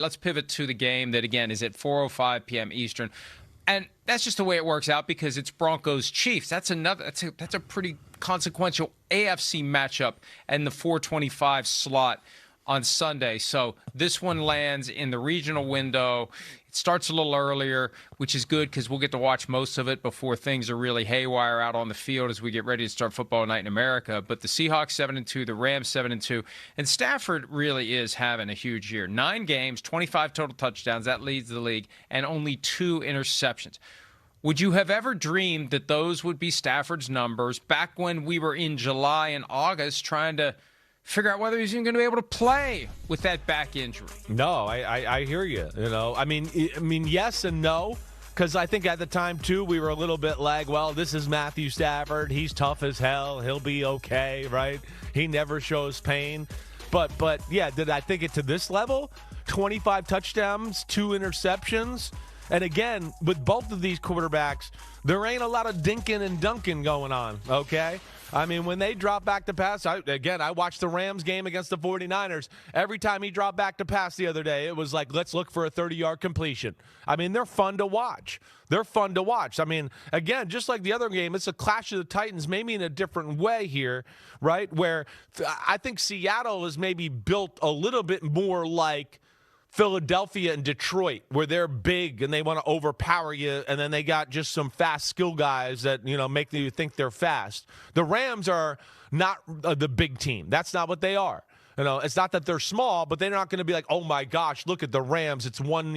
Let's pivot to the game that, again, is at 4:05 p.m. Eastern. And that's just the way it works out because it's Broncos-Chiefs. That's a pretty consequential AFC matchup and the 4:25 slot on Sunday. So this one lands in the regional window. It starts a little earlier, which is good because we'll get to watch most of it before things are really haywire out on the field as we get ready to start football night in America. But the Seahawks 7-2, the Rams 7-2, and Stafford really is having a huge year. 9 games, 25 total touchdowns, that leads the league, and only 2 interceptions. Would you have ever dreamed that those would be Stafford's numbers back when we were in July and August trying to figure out whether he's even going to be able to play with that back injury? No, I hear you. I mean, yes and no, because I think at the time, too, we were a little bit like, well, this is Matthew Stafford. He's tough as hell. He'll be okay, right? He never shows pain. But yeah, did I think it to this level? 25 touchdowns, 2 interceptions. And again, with both of these quarterbacks, there ain't a lot of dinking and dunking going on, okay? I mean, when they drop back to pass, I watched the Rams game against the 49ers. Every time he dropped back to pass the other day, it was like, let's look for a 30-yard completion. I mean, they're fun to watch. I mean, again, just like the other game, it's a clash of the Titans, maybe in a different way here, right? Where I think Seattle is maybe built a little bit more like Philadelphia and Detroit, where they're big and they want to overpower you, and then they got just some fast skill guys that, make you think they're fast. The Rams are not the big team. That's not what they are. It's not that they're small, but they're not going to be like, oh, my gosh, look at the Rams. It's one,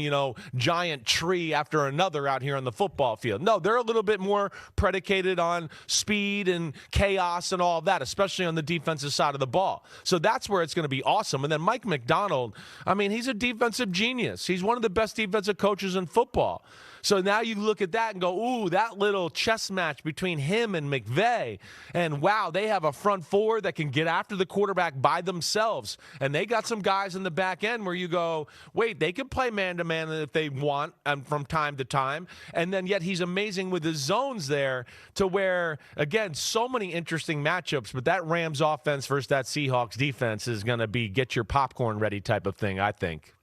giant tree after another out here on the football field. No, they're a little bit more predicated on speed and chaos and all of that, especially on the defensive side of the ball. So that's where it's going to be awesome. And then Mike McDonald, I mean, he's a defensive genius. He's one of the best defensive coaches in football. So now you look at that and go, ooh, that little chess match between him and McVay. And, wow, they have a front four that can get after the quarterback by themselves. And they got some guys in the back end where you go, wait, they can play man-to-man if they want from time to time. And then yet he's amazing with his zones there to where, again, so many interesting matchups. But that Rams offense versus that Seahawks defense is going to be get your popcorn ready type of thing, I think.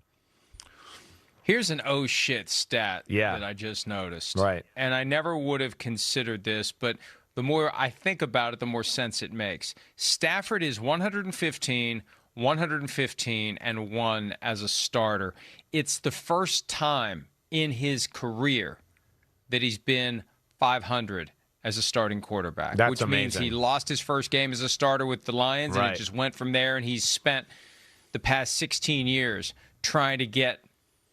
Here's an oh shit stat that I just noticed. Right. And I never would have considered this, but the more I think about it, the more sense it makes. Stafford is 115, 115, and 1 as a starter. It's the first time in his career that he's been 500 as a starting quarterback. That's which amazing. means he lost his first game as a starter with the Lions, right. and it just went from there, and he's spent the past 16 years trying to get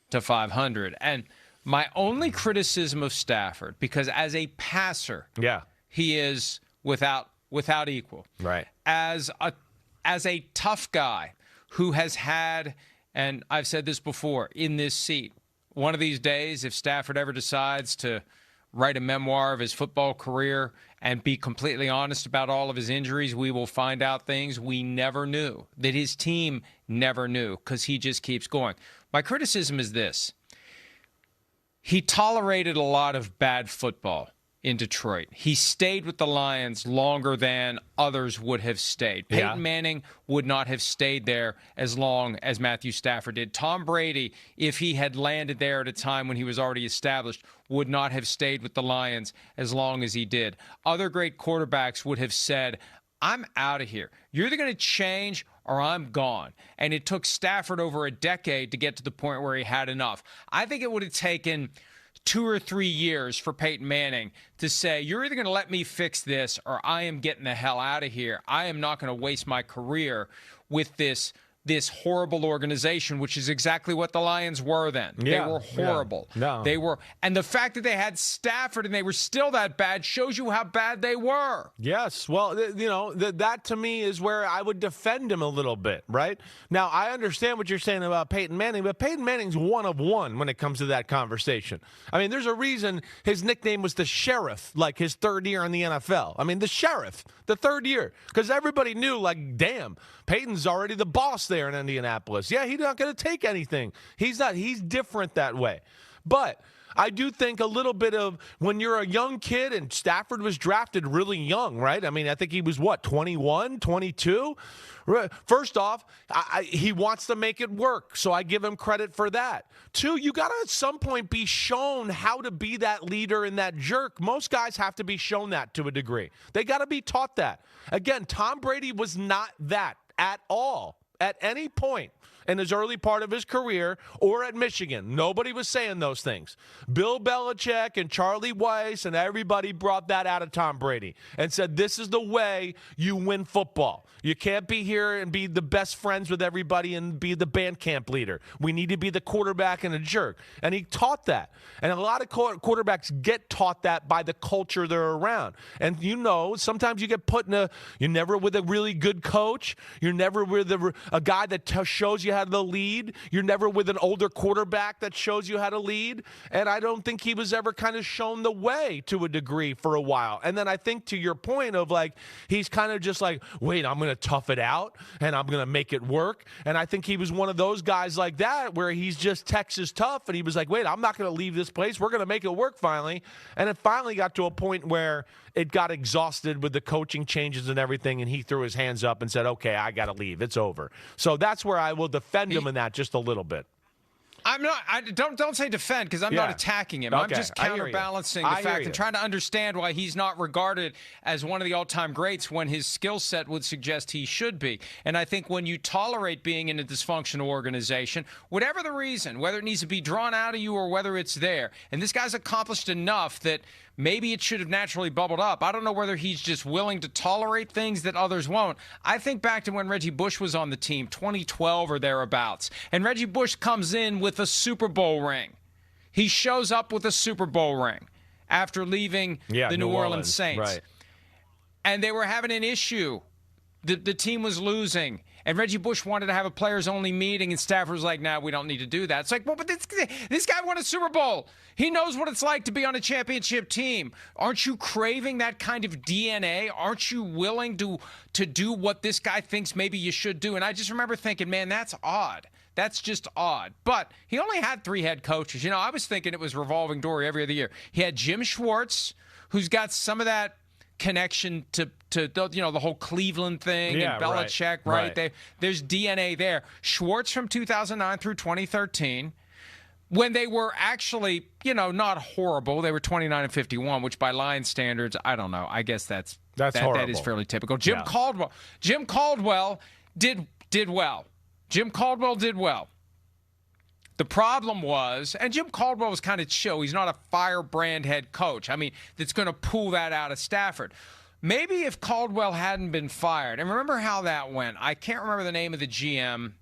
to 500. And my only criticism of Stafford, because as a passer, he is without equal. Right. As a tough guy who has had, and I've said this before, in this seat, one of these days, if Stafford ever decides to write a memoir of his football career and be completely honest about all of his injuries, we will find out things we never knew, that his team never knew, because he just keeps going. My criticism is this. He tolerated a lot of bad football in Detroit. He stayed with the Lions longer than others would have stayed. Peyton Manning would not have stayed there as long as Matthew Stafford did. Tom Brady, if he had landed there at a time when he was already established, would not have stayed with the Lions as long as he did. Other great quarterbacks would have said, I'm out of here. You're either going to change or I'm gone. And it took Stafford over a decade to get to the point where he had enough. I think it would have taken 2 or 3 years for Peyton Manning to say, you're either going to let me fix this or I am getting the hell out of here. I am not going to waste my career with this horrible organization, which is exactly what the Lions were then. They were horrible. No. They were, and the fact that they had Stafford and they were still that bad shows you how bad they were. Yes. Well, that to me is where I would defend him a little bit, right? Now, I understand what you're saying about Peyton Manning, but Peyton Manning's one of one when it comes to that conversation. I mean, there's a reason his nickname was the Sheriff, like his third year in the NFL. I mean, the Sheriff, the third year, because everybody knew, like, damn, Peyton's already the boss there in Indianapolis. Yeah, he's not going to take anything. He's not. He's different that way. But I do think a little bit of when you're a young kid, and Stafford was drafted really young, right? I mean, I think he was, 21, 22? First off, he wants to make it work, so I give him credit for that. Two, you got to at some point be shown how to be that leader and that jerk. Most guys have to be shown that to a degree. They got to be taught that. Again, Tom Brady was not that at all at any point in his early part of his career or at Michigan. Nobody was saying those things. Bill Belichick and Charlie Weiss and everybody brought that out of Tom Brady and said, this is the way you win football. You can't be here and be the best friends with everybody and be the band camp leader. We need to be the quarterback and a jerk. And he taught that. And a lot of quarterbacks get taught that by the culture they're around. And sometimes you get put in you're never with a really good coach. You're never with a guy that shows you how to lead. You're never with an older quarterback that shows you how to lead. And I don't think he was ever kind of shown the way to a degree for a while. And then I think to your point of he's kind of just wait, I'm going to tough it out and I'm going to make it work. And I think he was one of those guys like that where he's just Texas tough. And he was like, wait, I'm not going to leave this place. We're going to make it work finally. And it finally got to a point where it got exhausted with the coaching changes and everything, and he threw his hands up and said, okay, I got to leave. It's over. So that's where I will defend him in that just a little bit. I'm not. Don't say defend because I'm not attacking him. Okay. I'm just counterbalancing the fact and trying to understand why he's not regarded as one of the all-time greats when his skill set would suggest he should be. And I think when you tolerate being in a dysfunctional organization, whatever the reason, whether it needs to be drawn out of you or whether it's there, and this guy's accomplished enough that maybe it should have naturally bubbled up. I don't know whether he's just willing to tolerate things that others won't. I think back to when Reggie Bush was on the team, 2012 or thereabouts, and Reggie Bush comes in with a Super Bowl ring. He shows up with a Super Bowl ring after leaving the New Orleans Saints. Right. And they were having an issue. The team was losing. And Reggie Bush wanted to have a players-only meeting, and Stafford was like, we don't need to do that. It's like, well, but this guy won a Super Bowl. He knows what it's like to be on a championship team. Aren't you craving that kind of DNA? Aren't you willing to do what this guy thinks maybe you should do? And I just remember thinking, man, that's odd. That's just odd. But he only had 3 head coaches. I was thinking it was revolving door every other year. He had Jim Schwartz, who's got some of that connection to the whole Cleveland thing and Belichick, right? There's DNA there. Schwartz from 2009 through 2013, when they were actually, not horrible. They were 29-51, which by Lions standards, I don't know. I guess that is fairly typical. Jim Caldwell did well. Jim Caldwell did well. The problem was, and Jim Caldwell was kind of chill. He's not a firebrand head coach. I mean, that's going to pull that out of Stafford. Maybe if Caldwell hadn't been fired, and remember how that went. I can't remember the name of the GM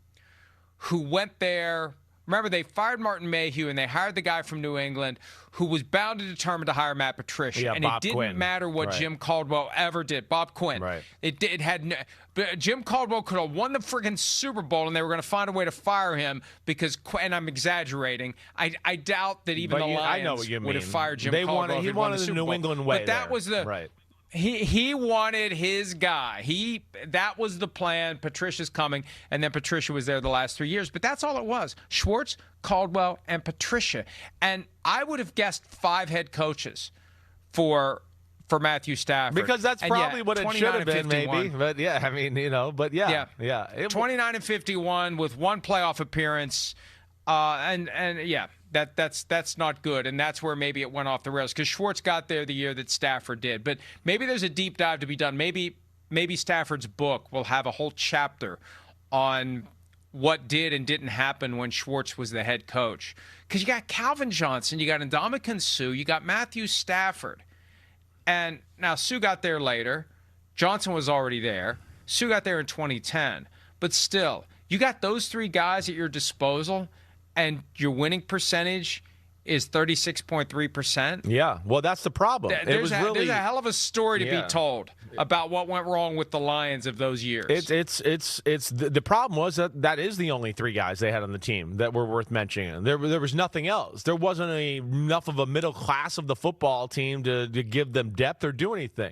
who went there. Remember, they fired Martin Mayhew, and they hired the guy from New England who was bound and determined to hire Matt Patricia. And Bob it didn't Quinn. matter what Jim Caldwell ever did. Bob Quinn. Right. It had Jim Caldwell could have won the friggin' Super Bowl, and they were going to find a way to fire him because, and I'm exaggerating, I doubt that even the Lions would have fired Jim Caldwell. He wanted the New England way. But that was the right. He wanted his guy. That was the plan. Patricia's coming, and then Patricia was there the last 3 years. But that's all it was. Schwartz, Caldwell, and Patricia. And I would have guessed 5 head coaches for Matthew Stafford. Because that's probably what it should have been, 51. maybe. But yeah, I mean, 29-51 with 1 playoff appearance. That's not good, and that's where maybe it went off the rails because Schwartz got there the year that Stafford did. But maybe there's a deep dive to be done. Maybe Stafford's book will have a whole chapter on what did and didn't happen when Schwartz was the head coach. Because you got Calvin Johnson, you got Ndamukong Suh, you got Matthew Stafford. And now Suh got there later. Johnson was already there. Suh got there in 2010. But still, you got those 3 guys at your disposal, and your winning percentage is 36.3%. Yeah, well, that's the problem. There's a hell of a story to be told about what went wrong with the Lions of those years. The problem was that is the only 3 guys they had on the team that were worth mentioning. There was nothing else. There wasn't enough of a middle class of the football team to give them depth or do anything.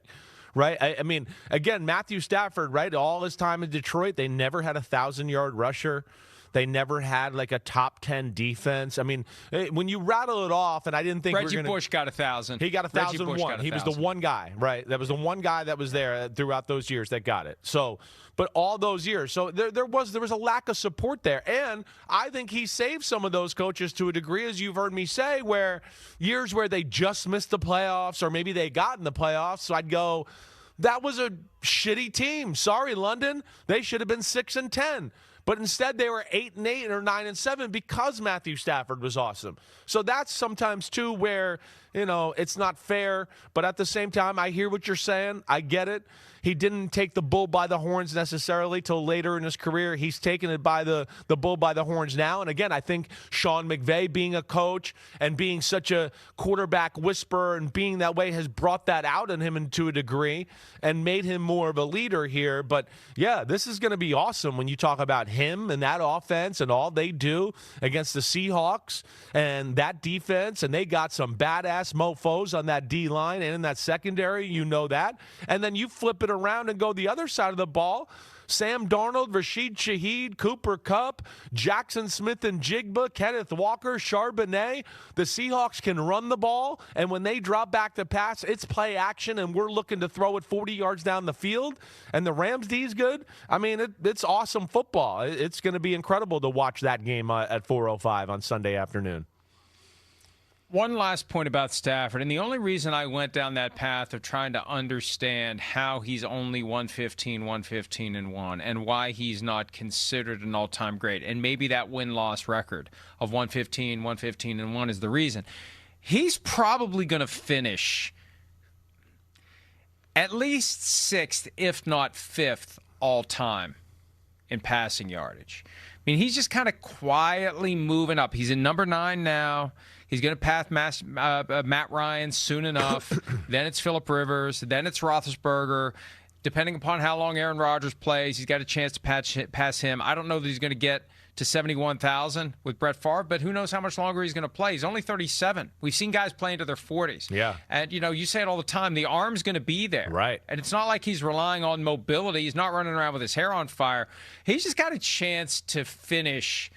Right? I mean, again, Matthew Stafford, right? All his time in Detroit, they never had a 1,000-yard rusher. They never had like a top 10 defense. I mean, when you rattle it off, and I didn't think Reggie Bush got 1,000. He got 1,001. He was the one guy, right? That was the one guy that was there throughout those years that got it. So, but all those years, so there was a lack of support there, and I think he saved some of those coaches to a degree, as you've heard me say, where years where they just missed the playoffs, or maybe they got in the playoffs. So I'd go, that was a shitty team. Sorry, London, they should have been 6-10. But instead, they were 8-8 or 9-7 because Matthew Stafford was awesome. So that's sometimes, too, where, it's not fair. But at the same time, I hear what you're saying. I get it. He didn't take the bull by the horns necessarily till later in his career. He's taken it by the bull by the horns now. And again, I think Sean McVay being a coach and being such a quarterback whisperer and being that way has brought that out in him to a degree and made him more of a leader here. But yeah, this is going to be awesome when you talk about him and that offense and all they do against the Seahawks and that defense. And they got some badass mofos on that D-line and in that secondary, that. And then you flip it around and go the other side of the ball. Sam Darnold, Rashid Shaheed, Cooper Kupp, Jackson Smith and Jigba, Kenneth Walker, Charbonnet. The Seahawks can run the ball, and when they drop back to pass, it's play action, and we're looking to throw it 40 yards down the field. And the Rams D's good. I mean, it's awesome football. It's going to be incredible to watch that game at 4:05 on Sunday afternoon. One last point about Stafford, and the only reason I went down that path of trying to understand how he's only 115-1, and why he's not considered an all-time great, and maybe that win-loss record of 115-1 is the reason. He's probably going to finish at least 6th, if not 5th, all-time in passing yardage. I mean, he's just kind of quietly moving up. He's in number 9 now. He's going to pass Matt Ryan soon enough. Then it's Phillip Rivers. Then it's Roethlisberger. Depending upon how long Aaron Rodgers plays, he's got a chance to pass him. I don't know that he's going to get to 71,000 with Brett Favre, but who knows how much longer he's going to play. He's only 37. We've seen guys play into their 40s. Yeah. And, you say it all the time, the arm's going to be there. Right. And it's not like he's relying on mobility. He's not running around with his hair on fire. He's just got a chance to finish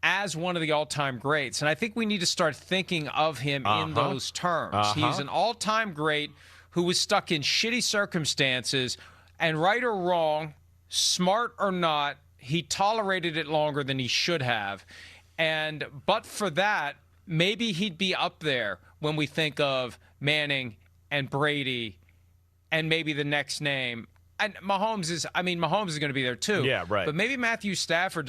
as one of the all-time greats. And I think we need to start thinking of him in those terms. He's an all-time great who was stuck in shitty circumstances, and right or wrong, smart or not, he tolerated it longer than he should have. And but for that, maybe he'd be up there when we think of Manning and Brady and maybe the next name. And Mahomes is going to be there too. Yeah, right. But maybe Matthew Stafford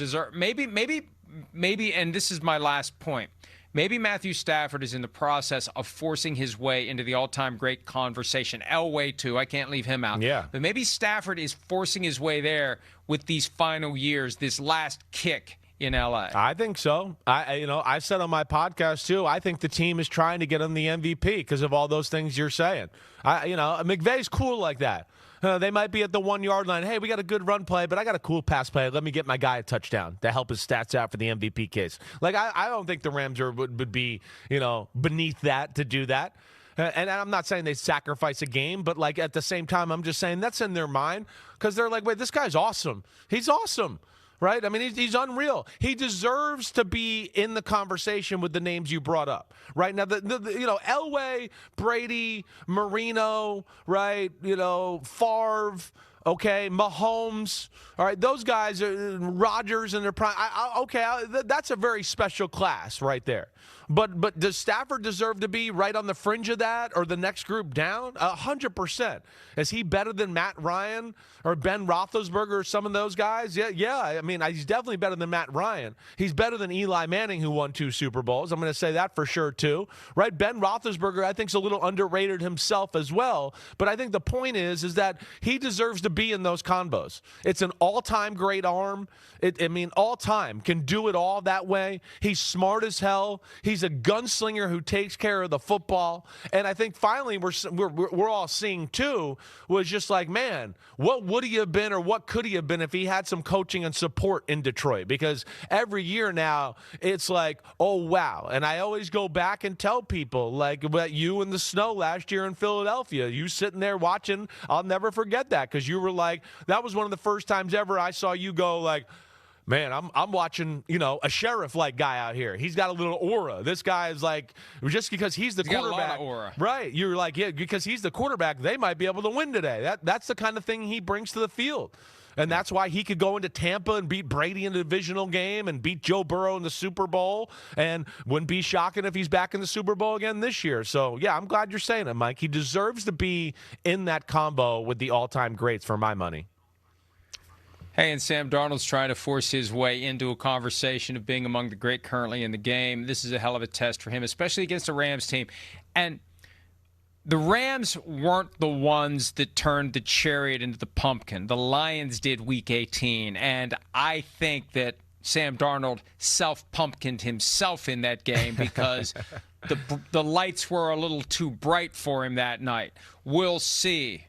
maybe, and this is my last point, maybe Matthew Stafford is in the process of forcing his way into the all-time great conversation. Elway, too. I can't leave him out. Yeah. But maybe Stafford is forcing his way there with these final years, this last kick in L.A. I think so. I said on my podcast, too, I think the team is trying to get him the MVP because of all those things you're saying. McVay's cool like that. They might be at the 1-yard line. Hey, we got a good run play, but I got a cool pass play. Let me get my guy a touchdown to help his stats out for the MVP case. Like, I don't think the Rams would be, beneath that to do that. And I'm not saying they sacrifice a game, but, like, at the same time, I'm just saying that's in their mind because they're like, wait, this guy's awesome. He's awesome. Right? I mean, he's unreal. He deserves to be in the conversation with the names you brought up. Right? Now, Elway, Brady, Marino, right? Favre, okay, Mahomes, all right, those guys, Rodgers in their prime. That's a very special class right there. But does Stafford deserve to be right on the fringe of that or the next group down? 100%. Is he better than Matt Ryan or Ben Roethlisberger or some of those guys? Yeah. I mean, he's definitely better than Matt Ryan. He's better than Eli Manning, who won 2 Super Bowls. I'm going to say that for sure, too. Right? Ben Roethlisberger, I think, is a little underrated himself as well. But I think the point is that he deserves to be in those combos. It's an all-time great arm. All-time. Can do it all that way. He's smart as hell. He's a gunslinger who takes care of the football. And I think finally we're all seeing, too, was just like, man, what would he have been or what could he have been if he had some coaching and support in Detroit? Because every year now it's like, oh, wow. And I always go back and tell people, like, about you in the snow last year in Philadelphia, you sitting there watching, I'll never forget that because you were like, that was one of the first times ever I saw you go like, Man, I'm watching, a sheriff-like guy out here. He's got a little aura. This guy is like, just because he's the quarterback. Got a lot of aura. Right. You're like, yeah, because he's the quarterback, they might be able to win today. That's the kind of thing he brings to the field. And that's why he could go into Tampa and beat Brady in the divisional game and beat Joe Burrow in the Super Bowl. And wouldn't be shocking if he's back in the Super Bowl again this year. So, yeah, I'm glad you're saying it, Mike. He deserves to be in that combo with the all-time greats for my money. Hey, and Sam Darnold's trying to force his way into a conversation of being among the great currently in the game. This is a hell of a test for him, especially against a Rams team. And the Rams weren't the ones that turned the chariot into the pumpkin. The Lions did Week 18, and I think that Sam Darnold self-pumpkined himself in that game because the lights were a little too bright for him that night. We'll see